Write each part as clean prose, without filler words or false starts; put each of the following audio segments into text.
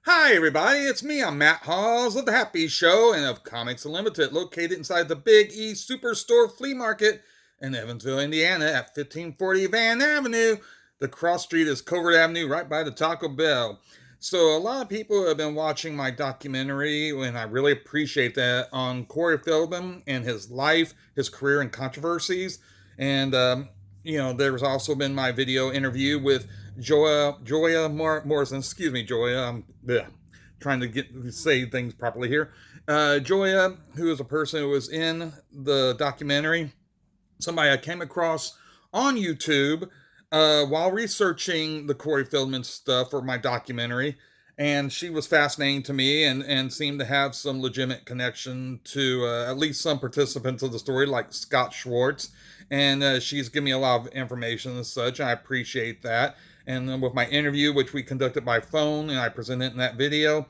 Hi, everybody. It's me. I'm MattHawes of The Happy Show and of Comics Unlimited, located inside the Big E Superstore Flea Market in Evansville, Indiana at 1540 Van Avenue. The cross street is Covert Avenue, right by the Taco Bell. So, a lot of people have been watching my documentary, and I really appreciate that, on Corey Feldman and his life, his career, and controversies. And, there's also been my video interview with Gioia Morrison. Excuse me, Gioia. I'm trying to say things properly here. Gioia, who is a person who was in the documentary, somebody I came across on YouTube while researching the Corey Feldman stuff for my documentary. And she was fascinating to me and seemed to have some legitimate connection to at least some participants of the story, like Scott Schwartz. And she's given me a lot of information and such. And I appreciate that. And then with my interview, which we conducted by phone, and I presented in that video,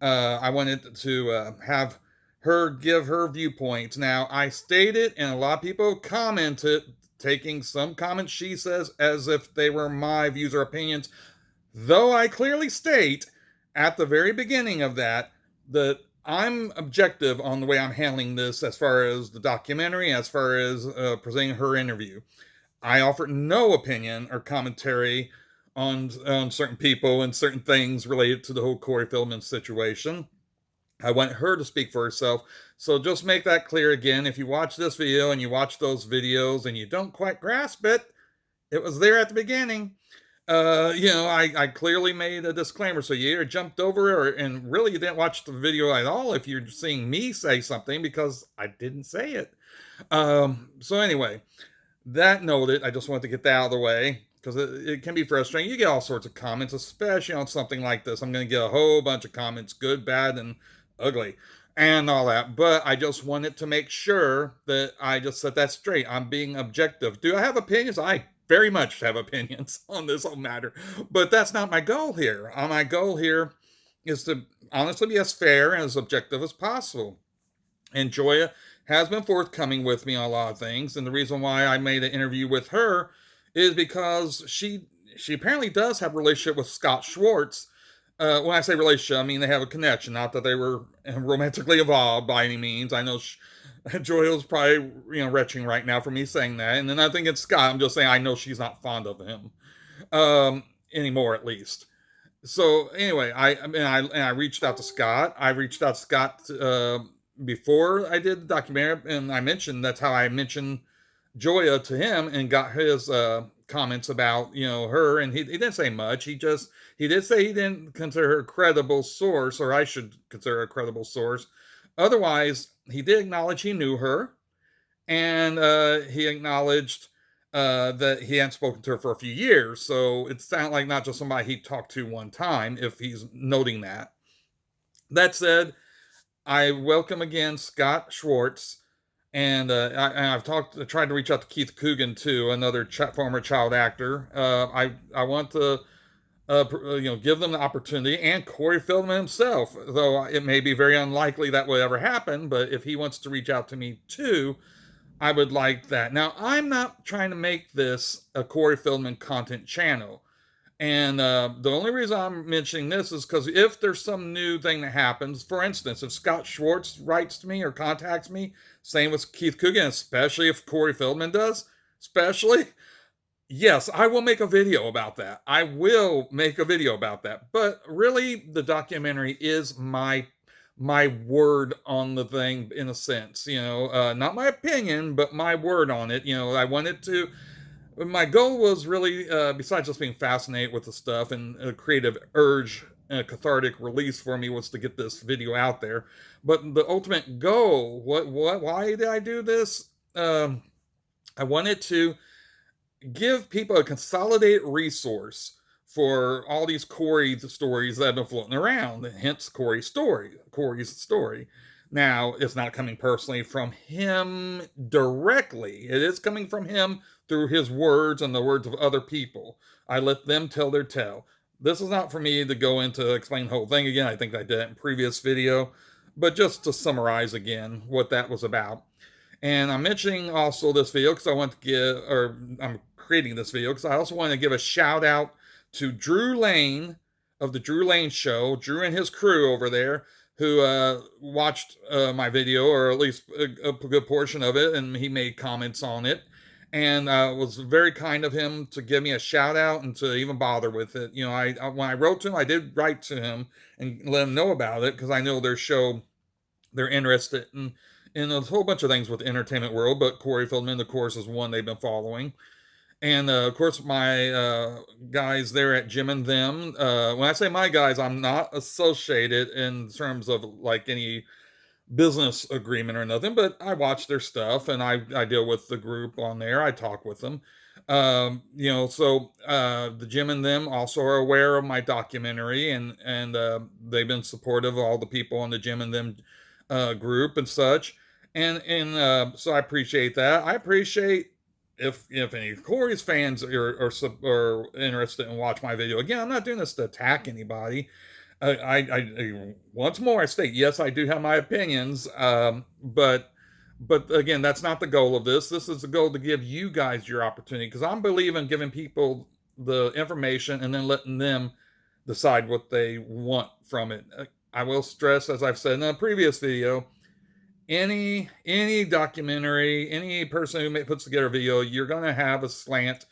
I wanted to have her give her viewpoints. Now, I stated, and a lot of people commented, taking some comments she says as if they were my views or opinions, though I clearly state at the very beginning of that I'm objective on the way I'm handling this as far as the documentary, as far as presenting her interview. I offer no opinion or commentary on certain people and certain things related to the whole Corey Feldman situation. I want her to speak for herself. So just make that clear again. If you watch this video and you watch those videos and you don't quite grasp it, it was there at the beginning. I clearly made a disclaimer, so you either jumped over and really you didn't watch the video at all if you're seeing me say something, because I didn't say it. So anyway, that noted, I just wanted to get that out of the way, because it can be frustrating. You get all sorts of comments, especially on something like this. I'm going to get a whole bunch of comments, good, bad, and ugly, and all that. But I just wanted to make sure that I just set that straight. I'm being objective. Do I have opinions? I very much have opinions on this whole matter, but that's not my goal here. My goal here is to honestly be as fair and as objective as possible. And Joya has been forthcoming with me on a lot of things, and the reason why I made an interview with her is because she apparently does have a relationship with Scott Schwartz. When I say relationship, I mean they have a connection, not that they were romantically involved by any means. I know Joy's probably retching right now for me saying that, and then I think it's Scott. I'm just saying I know she's not fond of him anymore, at least. So anyway, I reached out to Scott. I reached out to Scott before I did the documentary, and I mentioned that's how I mentioned Gioia to him and got his comments about her, and he didn't say much. He did say he didn't consider her a credible source, or I should consider her a credible source. Otherwise, he did acknowledge he knew her, and he acknowledged that he hadn't spoken to her for a few years. So it sounded like not just somebody he talked to one time, if he's noting that. That said, I welcome again Scott Schwartz, and I've tried to reach out to Keith Coogan too, another former child actor. I want to give them the opportunity, and Corey Feldman himself, though it may be very unlikely that will ever happen, but if he wants to reach out to me too, I would like that. Now, I'm not trying to make this a Corey Feldman content channel. And the only reason I'm mentioning this is because if there's some new thing that happens, for instance, if Scott Schwartz writes to me or contacts me, same with Keith Coogan, especially if Corey Feldman does, especially, yes, I will make a video about that. I will make a video about that. But really, the documentary is my word on the thing, in a sense. Not my opinion, but my word on it. I wanted to. My goal was really, besides just being fascinated with the stuff and a creative urge and a cathartic release for me, was to get this video out there. But the ultimate goal, why did I do this? I wanted to give people a consolidated resource for all these Corey stories that have been floating around, hence Corey's story. Now, it's not coming personally from him directly. It is coming from him through his words and the words of other people. I let them tell their tale. This is not for me to go into explain the whole thing again. I think I did it in previous video. But just to summarize again what that was about. And I'm mentioning also this video because I want to I'm creating this video because I also want to give a shout out to Drew Lane of the Drew Lane show, Drew and his crew over there, who watched my video, or at least a good portion of it, and he made comments on it. And it was very kind of him to give me a shout out and to even bother with it. You know, when I wrote to him, I did write to him and let him know about it, because I know their show, they're interested in a whole bunch of things with the entertainment world, but Corey Feldman, of course, is one they've been following. And of course, my guys there at Jim and Them. When I say my guys, I'm not associated in terms of like any business agreement or nothing, but I watch their stuff and I deal with the group on there. I talk with them. So the Jim and Them also are aware of my documentary, and they've been supportive of all the people on the Jim and Them group and such. So I appreciate that. I appreciate if any Corey's fans are interested in watch my video. Again, I'm not doing this to attack anybody. I once more I state, yes, I do have my opinions, but again, that's not the goal of this. This is the goal to give you guys your opportunity, because I'm believing giving people the information and then letting them decide what they want from it. I will stress, as I've said in a previous video, any documentary, any person who puts together a video, you're going to have a slant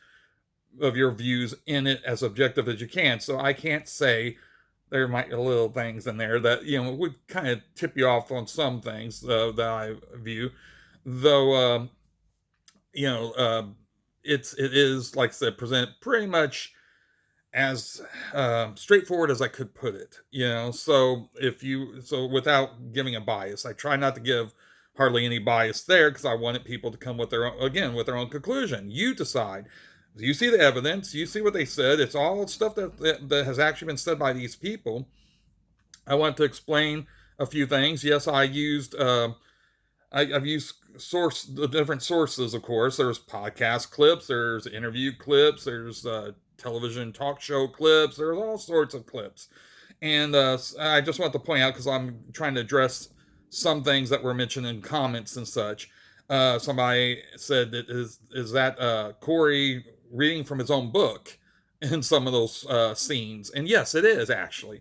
of your views in it, as objective as you can. So I can't say there might be little things in there that, would kind of tip you off on some things that I view. Though, it is, like I said, presented pretty much as straightforward as I could put it. So without giving a bias, I try not to give hardly any bias there, because I wanted people to come with their own conclusion. You decide. You see the evidence. You see what they said. It's all stuff that has actually been said by these people. I want to explain a few things. Yes, I've used the different sources. Of course, there's podcast clips, there's interview clips, there's television talk show clips. There's all sorts of clips, and I just want to point out, because I'm trying to address some things that were mentioned in comments and such. Somebody said that is that Corey reading from his own book in some of those scenes. And yes, it is actually.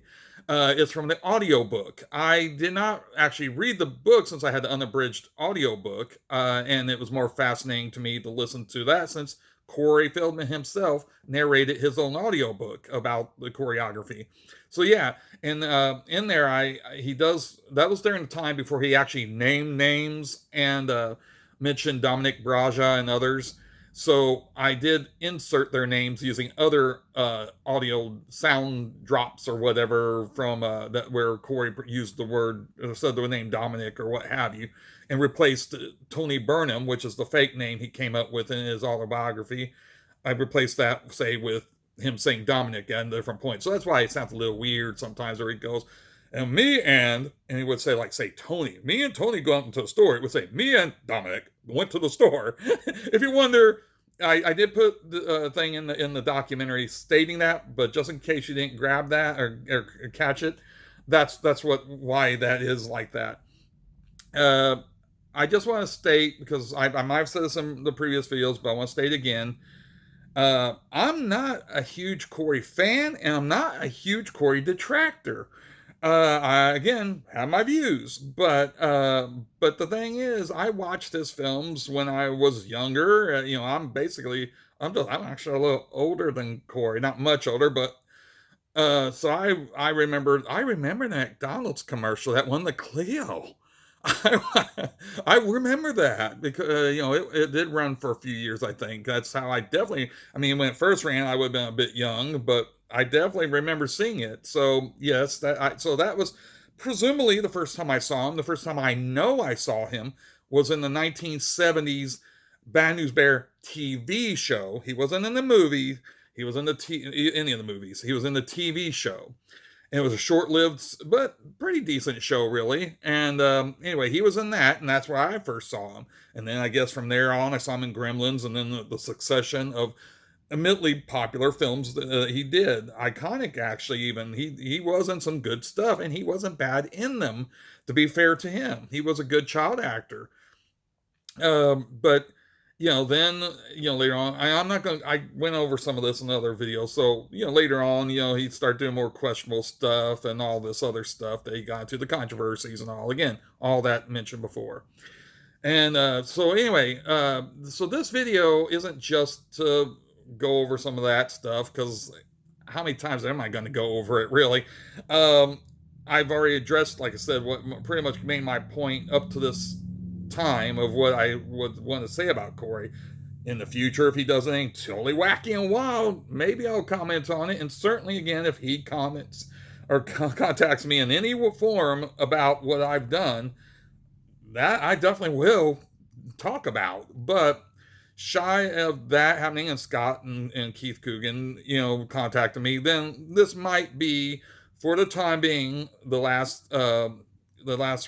It's from the audio book. I did not actually read the book, since I had the unabridged audio book, and it was more fascinating to me to listen to that, since Corey Feldman himself narrated his own audio book about the choreography. So yeah, and in there, that was during the time before he actually named names and mentioned Dominic Braja and others. So I did insert their names using other audio sound drops or whatever from that, where Corey used the word, said the name Dominic or what have you, and replaced Tony Burnham, which is the fake name he came up with in his autobiography. I replaced that, say, with him saying Dominic at a different point. So that's why it sounds a little weird sometimes, where he goes, and he would say, like, say, Tony. Me and Tony go out into the store. It would say, me and Dominic went to the store. If you wonder, I did put the thing in the documentary stating that, but just in case you didn't grab that or catch it, that's why that is like that. I just want to state, because I might have said this in the previous videos, but I want to state again, I'm not a huge Corey fan, and I'm not a huge Corey detractor. I again have my views, but the thing is, I watched his films when I was younger. I'm actually a little older than Corey, not much older, but so I remember the McDonald's commercial that won the Clio. I remember that, because it did run for a few years. I think that's how when it first ran, I would have been a bit young, but I definitely remember seeing it. So yes, so that was presumably the first time I saw him. The first time I know I saw him was in the 1970s Bad News Bear TV show. He wasn't in the movie. He was in any of the movies. He was in the TV show. And it was a short-lived but pretty decent show, really. And anyway, he was in that, and that's where I first saw him. And then I guess from there on, I saw him in Gremlins, and then the succession of immensely popular films that he did. Iconic, actually, even. He was in some good stuff, and he wasn't bad in them, to be fair to him. He was a good child actor. But then, later on, I'm not going to, I went over some of this in other videos. So, later on, he'd start doing more questionable stuff and all this other stuff that he got into, the controversies and all. Again, all that mentioned before. And so anyway, so this video isn't just to go over some of that stuff, because how many times am I going to go over it, really? Um, I've already addressed, like I said, what pretty much made my point up to this time of what I would want to say about Corey. In the future, if he does anything totally wacky and wild, maybe I'll comment on it. And certainly, again, if he comments or contacts me in any form about what I've done, that I definitely will talk about. But shy of that happening, and Scott and Keith Coogan, contacted me, then this might be, for the time being, the last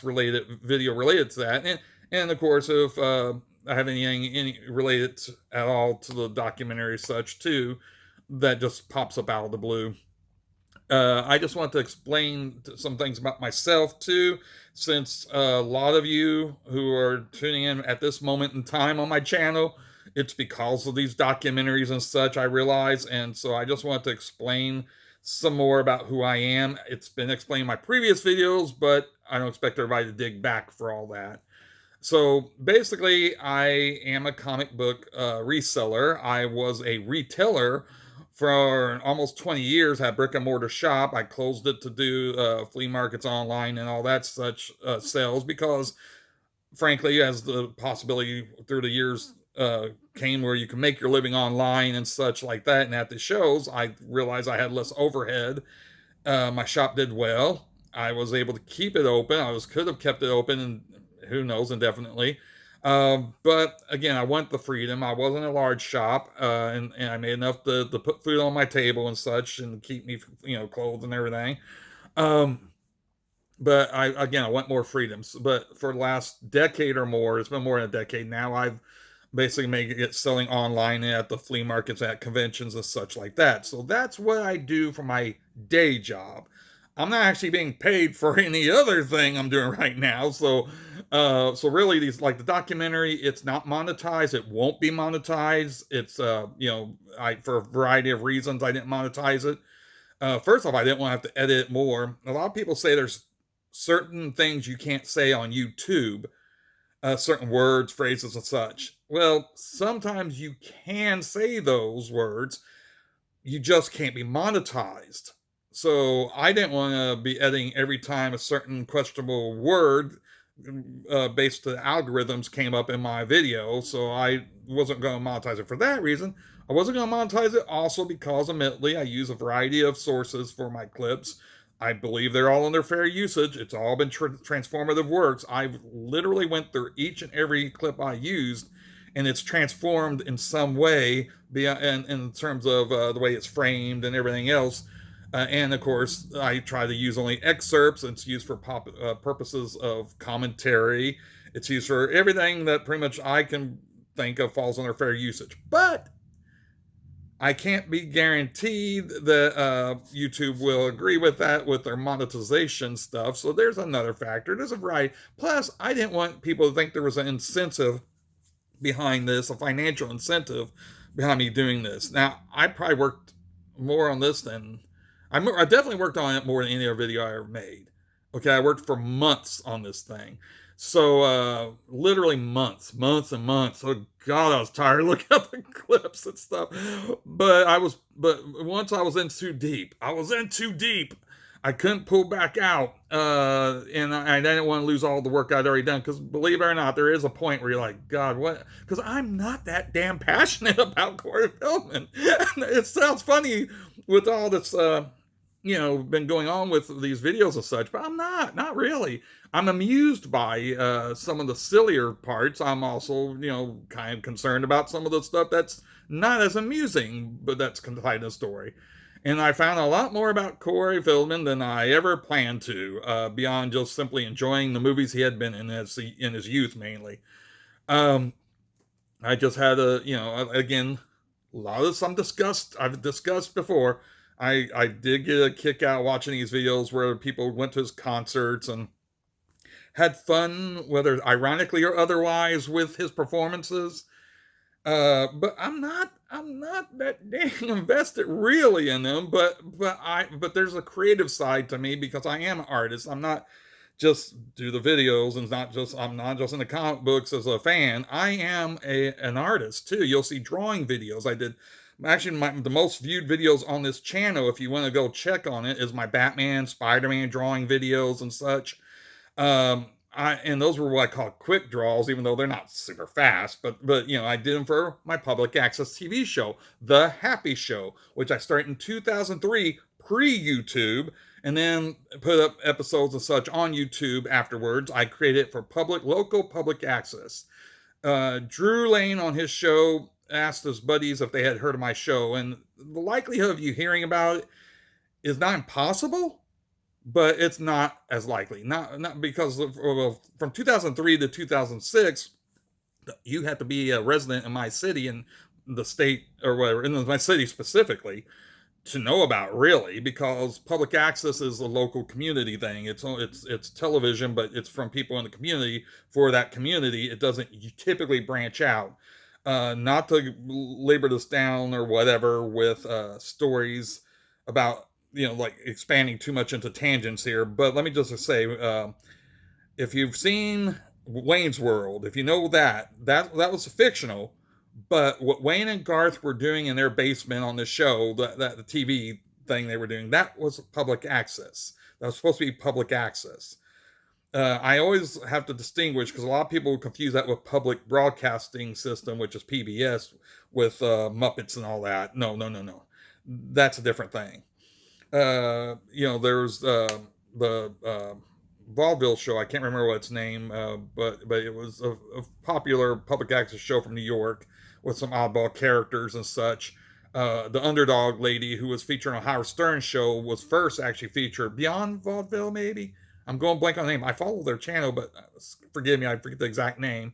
related video related to that. And of course, if I have any related at all to the documentary, such too, that just pops up out of the blue. I just want to explain some things about myself too, since a lot of you who are tuning in at this moment in time on my channel, it's because of these documentaries and such, I realize. And so I just want to explain some more about who I am. It's been explained in my previous videos, but I don't expect everybody to dig back for all that. So basically, I am a comic book reseller. I was a retailer for almost 20 years, had brick and mortar shop. I closed it to do flea markets online and all that such sales, because frankly, as the possibility through the years came where you can make your living online and such like that, and at the shows, I realized I had less overhead. My shop did well. I was able to keep it open. Could have kept it open, and who knows, indefinitely. But again, I want the freedom. I wasn't a large shop, and I made enough to put food on my table and such, and keep me, clothed and everything. But I want more freedoms. But for the last decade or more, it's been more than a decade now, I've basically made it selling online at the flea markets, at conventions and such like that. So that's what I do for my day job. I'm not actually being paid for any other thing I'm doing right now. So really, these, like the documentary, it's not monetized. It won't be monetized. It's I, for a variety of reasons, I didn't monetize it. First off, I didn't want to have to edit it more. A lot of people say there's certain things you can't say on YouTube, certain words, phrases, and such. Well, sometimes you can say those words, you just can't be monetized. So I didn't want to be editing every time a certain questionable word based to algorithms came up in my video. So I wasn't going to monetize it for that reason. I wasn't going to monetize it also because, admittedly, I use a variety of sources for my clips. I believe they're all under fair usage. It's all been transformative works. I've literally went through each and every clip I used, and it's transformed in some way in terms of the way it's framed and everything else. And of course, I try to use only excerpts. It's used for purposes of commentary. It's used for everything that pretty much I can think of falls under fair usage. But I can't be guaranteed that YouTube will agree with that with their monetization stuff. So there's another factor. There's a variety. Plus, I didn't want people to think there was an incentive behind this, a financial incentive behind me doing this. Now, I probably worked more on this than I definitely worked on it more than any other video I ever made. Okay, I worked for months on this thing. So literally months and months. Oh God, I was tired looking at the clips and stuff. But once I was in too deep. I couldn't pull back out. And I didn't want to lose all the work I'd already done. Because believe it or not, there is a point where you're like, God, what? Because I'm not that damn passionate about Corey Feldman. It sounds funny with all this been going on with these videos and such, but I'm not really. I'm amused by some of the sillier parts. I'm also, kind of concerned about some of the stuff that's not as amusing, but that's tied in the story. And I found a lot more about Corey Feldman than I ever planned to, beyond just simply enjoying the movies he had been in his youth, mainly. I just had again, a lot of this I've discussed before. I did get a kick out watching these videos where people went to his concerts and had fun, whether ironically or otherwise, with his performances. But I'm not that dang invested really in them. But there's a creative side to me because I am an artist. I'm not just do the videos and I'm not just in the comic books as a fan. I am an artist too. You'll see drawing videos. I did actually the most viewed videos on this channel, if you want to go check on it, is my Batman, Spider-Man drawing videos and such. And those were what I call quick draws, even though they're not super fast. But I did them for my public access TV show, The Happy Show, which I started in 2003, pre-YouTube, and then put up episodes and such on YouTube afterwards. I created it for local public access. Drew Lane on his show asked his buddies if they had heard of my show, and the likelihood of you hearing about it is not impossible, but it's not as likely. Not because from 2003 to 2006, you had to be a resident in my city and the state or whatever, in my city specifically, to know about really, because public access is a local community thing. It's television, but it's from people in the community for that community. It doesn't typically branch out. Not to labor this down or whatever with stories about like expanding too much into tangents here, but let me just say, if you've seen Wayne's World, if you know that was fictional, but what Wayne and Garth were doing in their basement on the show, that the TV thing they were doing, that was public access. That was supposed to be public access. I always have to distinguish, because a lot of people confuse that with public broadcasting system, which is PBS, with Muppets and all that. No. That's a different thing. There's the vaudeville show. I can't remember what its name, but it was a popular public access show from New York with some oddball characters and such. The underdog lady who was featured on Howard Stern's show was first actually featured beyond vaudeville, maybe. I'm going blank on the name. I follow their channel, but forgive me, I forget the exact name.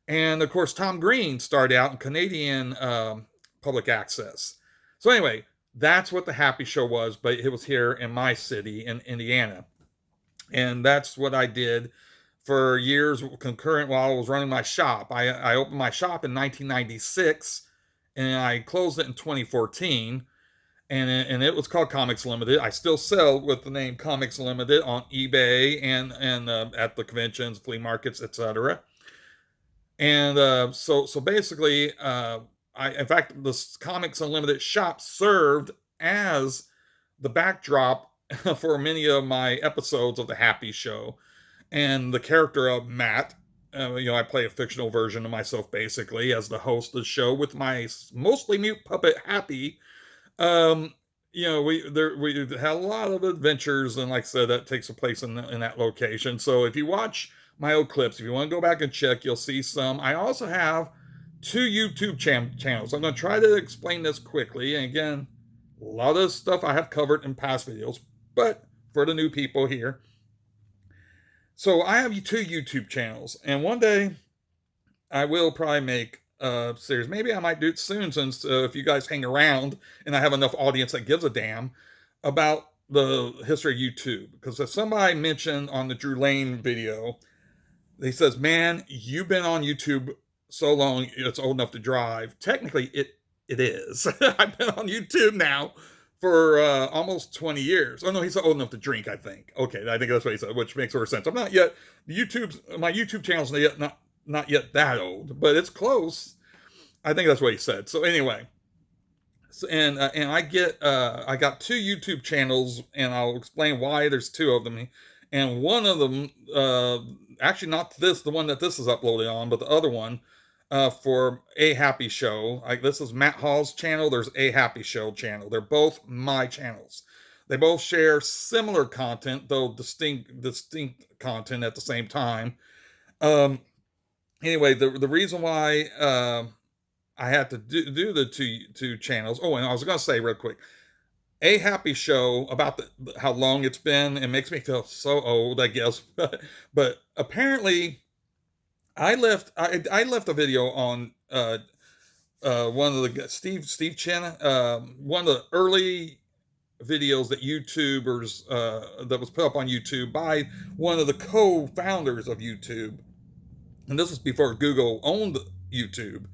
And of course, Tom Green started out in Canadian public access. So anyway, that's what The Happy Show was, but it was here in my city in Indiana. And that's what I did for years concurrent while I was running my shop. I opened my shop in 1996 and I closed it in 2014. And it was called Comics Limited. I still sell with the name Comics Limited on eBay and at the conventions, flea markets, etc. And so basically, in fact, the Comics Unlimited shop served as the backdrop for many of my episodes of The Happy Show. And the character of Matt, I play a fictional version of myself basically as the host of the show with my mostly mute puppet Happy. We had a lot of adventures, and like I said, that takes place in that location. So if you watch my old clips, if you want to go back and check, you'll see some. I also have 2 YouTube channels. I'm going to try to explain this quickly. And again, a lot of stuff I have covered in past videos, but for the new people here. So I have 2 YouTube channels, and one day I will probably make series. Maybe I might do it soon, since if you guys hang around and I have enough audience that gives a damn about the history of YouTube. Because as somebody mentioned on the Drew Lane video, he says, man, you've been on YouTube so long it's old enough to drive. Technically it is. I've been on YouTube now for almost 20 years. Oh no, he's old enough to drink, I think. Okay, I think that's what he said, which makes more sense. I'm not yet, my YouTube channel's not yet that old, but it's close. I think that's what he said. So anyway, and I got 2 YouTube channels, and I'll explain why there's 2 of them. And one of them, actually not the one that this is uploaded on, but the other one, for A Happy Show. This is MattHawes' channel. There's A Happy Show channel. They're both my channels. They both share similar content, though distinct content at the same time. Anyway, the reason why I had to do the two channels. Oh, and I was going to say real quick, A Happy Show, about how long it's been. It makes me feel so old, I guess. But apparently, I left a video on one of the Steve Chen, one of the early videos that YouTubers that was put up on YouTube by one of the co-founders of YouTube. And this is before Google owned YouTube.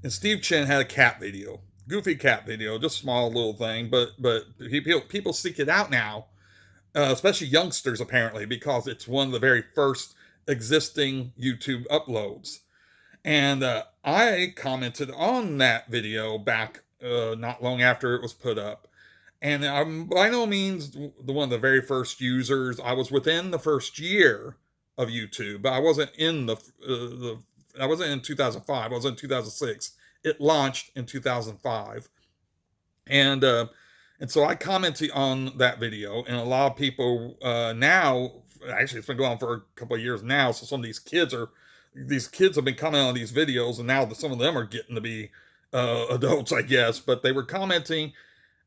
And Steve Chen had a cat video, goofy cat video, just small little thing, but people seek it out now, especially youngsters apparently, because it's one of the very first existing YouTube uploads. And I commented on that video back not long after it was put up. And I'm by no means one of the very first users. I was within the first year of YouTube, but I wasn't in I wasn't in 2005. I was in 2006. It launched in 2005, and so I commented on that video, and a lot of people now, actually, it's been going on for a couple of years now. So some of these kids have been commenting on these videos, and now some of them are getting to be adults, I guess. But they were commenting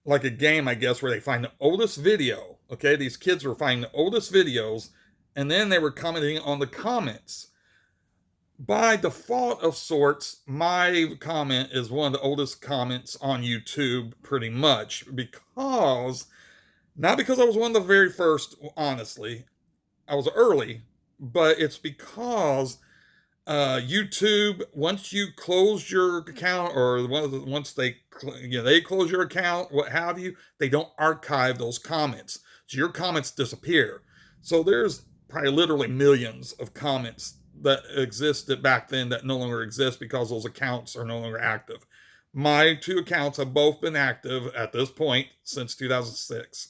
like a game, I guess, where they find the oldest video. Okay, these kids were finding the oldest videos, and then they were commenting on the comments. By default of sorts, my comment is one of the oldest comments on YouTube, pretty much, not because I was one of the very first, honestly, I was early, but it's because YouTube, once you close your account, or once they close your account, what have you, they don't archive those comments, so your comments disappear. So there's probably literally millions of comments that existed back then that no longer exist because those accounts are no longer active. My two accounts have both been active at this point since 2006.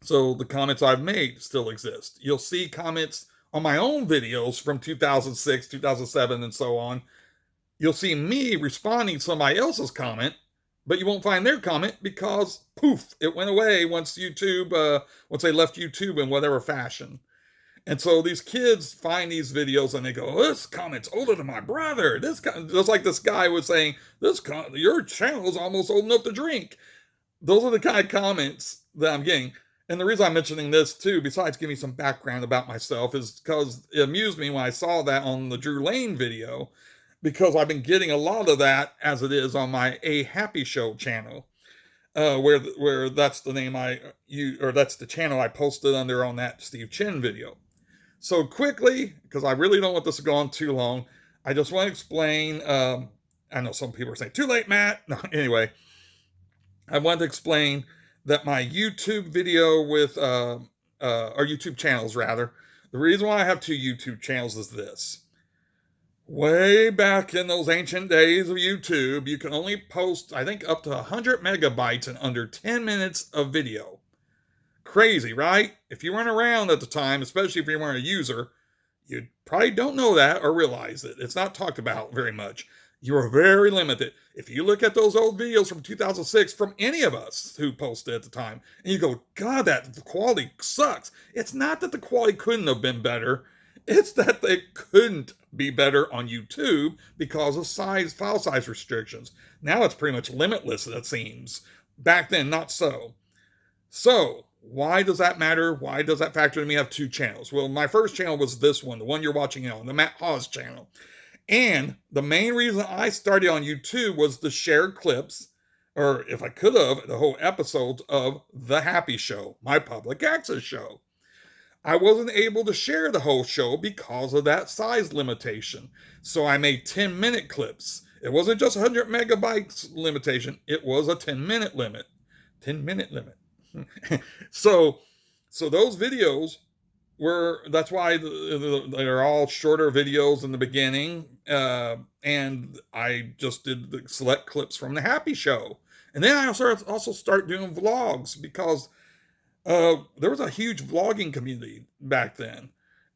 So the comments I've made still exist. You'll see comments on my own videos from 2006, 2007, and so on. You'll see me responding to somebody else's comment, but you won't find their comment because, poof, it went away once they left YouTube in whatever fashion. And so these kids find these videos and they go, oh, this comment's older than my brother. Just like this guy was saying, your channel is almost old enough to drink. Those are the kind of comments that I'm getting. And the reason I'm mentioning this too, besides giving some background about myself, is because it amused me when I saw that on the Drew Lane video, because I've been getting a lot of that as it is on my A Happy Show channel, where that's the name that's the channel I posted under on that Steve Chen video. So quickly, because I really don't want this to go on too long, I just want to explain. I know some people are saying, too late, Matt. No, anyway, I want to explain that my YouTube video or YouTube channels rather, the reason why I have two YouTube channels is this. Way back in those ancient days of YouTube, you can only post, I think, up to 100 megabytes in under 10 minutes of video. Crazy, right? If you weren't around at the time, especially if you weren't a user, you probably don't know that or realize it. It's not talked about very much. You are very limited. If you look at those old videos from 2006 from any of us who posted at the time, and you go, God, that quality sucks. It's not that the quality couldn't have been better. It's that they couldn't be better on YouTube because of file size restrictions. Now it's pretty much limitless, it seems. Back then, not so. So, why does that matter? Why does that factor in me have two channels? Well, my first channel was this one, the one you're watching now, the MattHawes channel. And the main reason I started on YouTube was to share clips, or if I could have, the whole episodes of The Happy Show, my public access show. I wasn't able to share the whole show because of that size limitation. So I made 10-minute clips. It wasn't just 100 megabytes limitation. It was a 10-minute limit. 10-minute limit. So those videos that's why they're all shorter videos in the beginning. And I just did the select clips from The Happy Show. And then I also start doing vlogs because there was a huge vlogging community back then.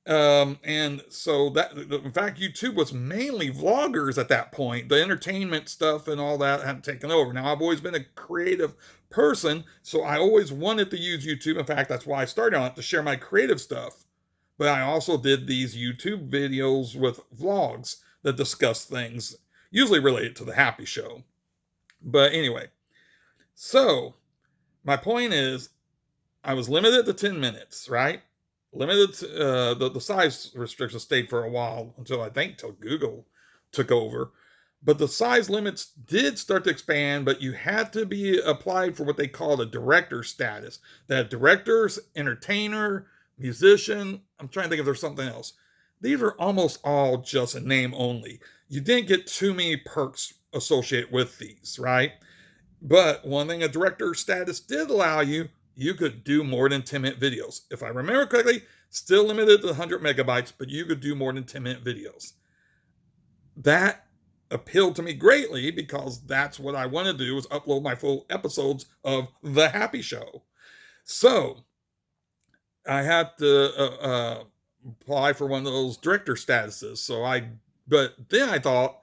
And so in fact, YouTube was mainly vloggers at that point. The entertainment stuff and all that hadn't taken over. Now, I've always been a creative person, so I always wanted to use YouTube. In fact, that's why I started on it, to share my creative stuff. But I also did these YouTube videos with vlogs that discuss things usually related to The Happy Show. But anyway, so my point is, I was limited to 10 minutes, right? Limited to, the size restrictions stayed for a while until Google took over. But the size limits did start to expand, but you had to be applied for what they called a director status. That directors, entertainer, musician, I'm trying to think if there's something else. these are almost all just a name only. You didn't get too many perks associated with these, right? But one thing a director status did allow you, you could do more than 10-minute videos. If I remember correctly, still limited to 100 megabytes, but you could do more than 10-minute videos. That appealed to me greatly because that's what I want to do, is upload my full episodes of The Happy Show. So I had to apply for one of those director statuses. But then I thought,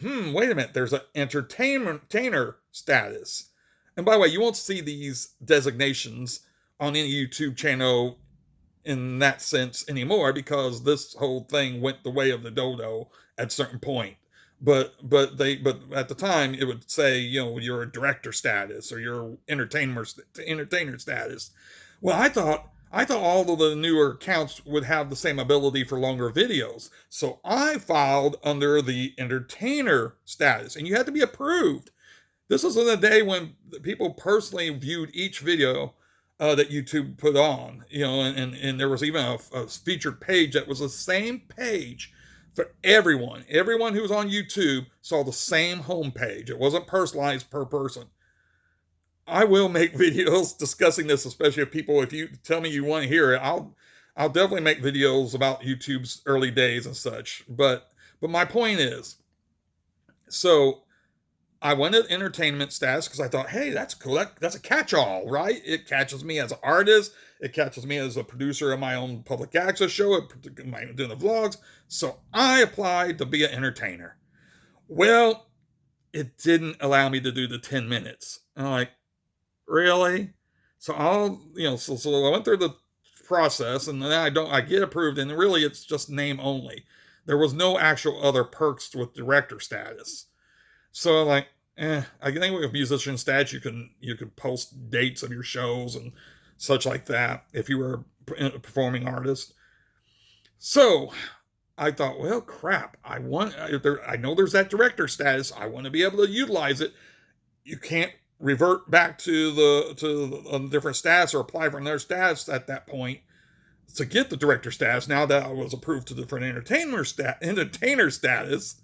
wait a minute, there's an entertainer status. And by the way, you won't see these designations on any YouTube channel in that sense anymore, because this whole thing went the way of the dodo at a certain point. But at the time it would say, you're a director status or your entertainer status. Well, I thought all of the newer accounts would have the same ability for longer videos. So I filed under the entertainer status, and you had to be approved. This was in the day when people personally viewed each video that YouTube put on, and there was even a featured page that was the same page for everyone. Everyone who was on YouTube saw the same homepage. It wasn't personalized per person. I will make videos discussing this, especially if you tell me you want to hear it. I'll definitely make videos about YouTube's early days and such. But my point is, so I wanted entertainment status because I thought, hey, that's cool. That's a catch-all, right? It catches me as an artist. It catches me as a producer of my own public access show, doing the vlogs. So I applied to be an entertainer. Well, it didn't allow me to do the 10 minutes. And I'm like, really? So so I went through the process, and then I get approved, and really it's just name only. There was no actual other perks with director status. So I'm like, I think with musician status, you can post dates of your shows and such like that if you were a performing artist. So I thought, well, crap. I know there's that director status. I want to be able to utilize it. You can't revert back to the different status or apply for another status at that point to get the director status. Now that I was approved to different entertainer status.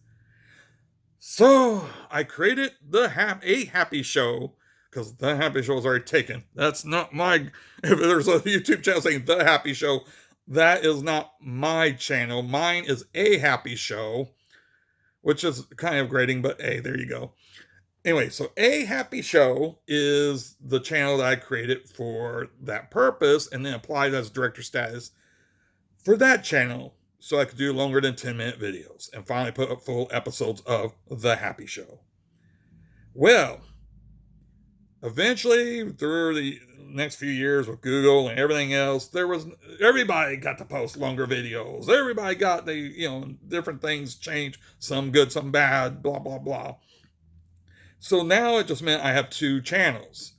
So I created a Happy Show, because The Happy Show is already taken. That's not my, if there's a YouTube channel saying The Happy Show, that is not my channel. Mine is A Happy Show, which is kind of grating, but hey, there you go. Anyway, so A Happy Show is the channel that I created for that purpose, and then applied as director status for that channel, so I could do longer than 10-minute videos, and finally put up full episodes of The Happy Show. Well, eventually, through the next few years with Google and everything else, everybody got to post longer videos. Everybody got different things changed, some good, some bad, blah, blah, blah. So now it just meant I have two channels,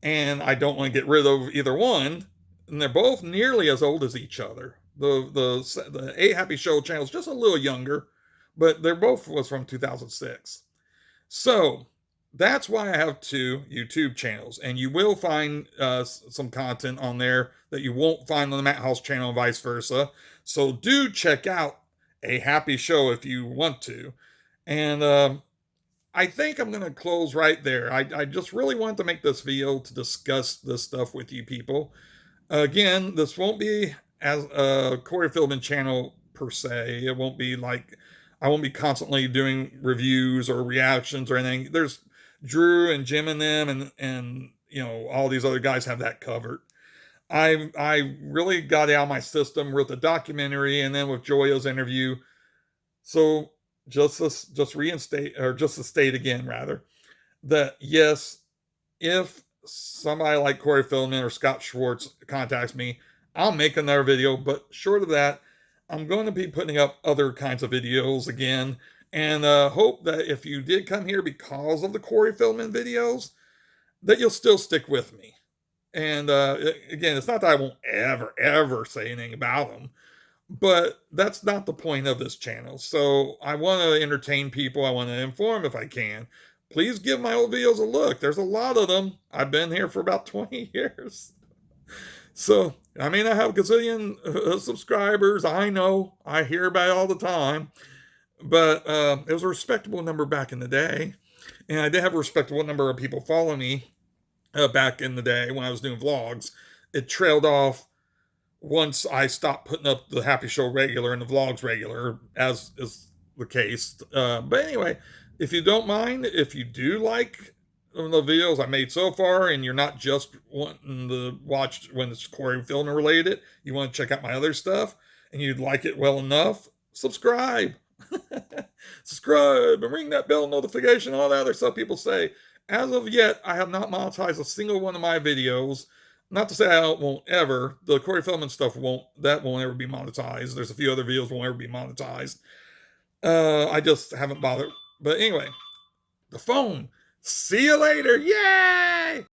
and I don't want to get rid of either one, and they're both nearly as old as each other. The A Happy Show channel is just a little younger, but they're both was from 2006. So that's why I have two YouTube channels, and you will find some content on there that you won't find on the MattHawes channel and vice versa. So do check out A Happy Show if you want to. And I think I'm going to close right there. I just really wanted to make this video to discuss this stuff with you people. Again, this won't be as a Corey Feldman channel per se. It won't be like, I won't be constantly doing reviews or reactions or anything. There's Drew and Jim and them, and all these other guys have that covered. I really got it out of my system, wrote the documentary, and then with Gioia's interview. So just to state again, rather, that yes, if somebody like Corey Feldman or Scott Schwartz contacts me, I'll make another video. But short of that, I'm going to be putting up other kinds of videos again, and hope that if you did come here because of the Corey Feldman videos, that you'll still stick with me. And again, it's not that I won't ever say anything about them, but that's not the point of this channel. So I want to entertain people. I want to inform if I can. Please give my old videos a look. There's a lot of them. I've been here for about 20 years. So, I mean, I have a gazillion subscribers. I know. I hear about it all the time. But it was a respectable number back in the day. And I did have a respectable number of people follow me back in the day when I was doing vlogs. It trailed off once I stopped putting up the Happy Show regular and the vlogs regular, as is the case. But anyway, if you don't mind, if you do like the videos I made so far, and you're not just wanting to watch when it's Corey Feldman related, you want to check out my other stuff, and you'd like it well enough, subscribe. Subscribe and ring that bell notification, all that other stuff people say. As of yet, I have not monetized a single one of my videos. Not to say I won't ever. The Corey Feldman stuff won't ever be monetized. There's a few other videos won't ever be monetized. I just haven't bothered. But anyway, the phone. See you later. Yay!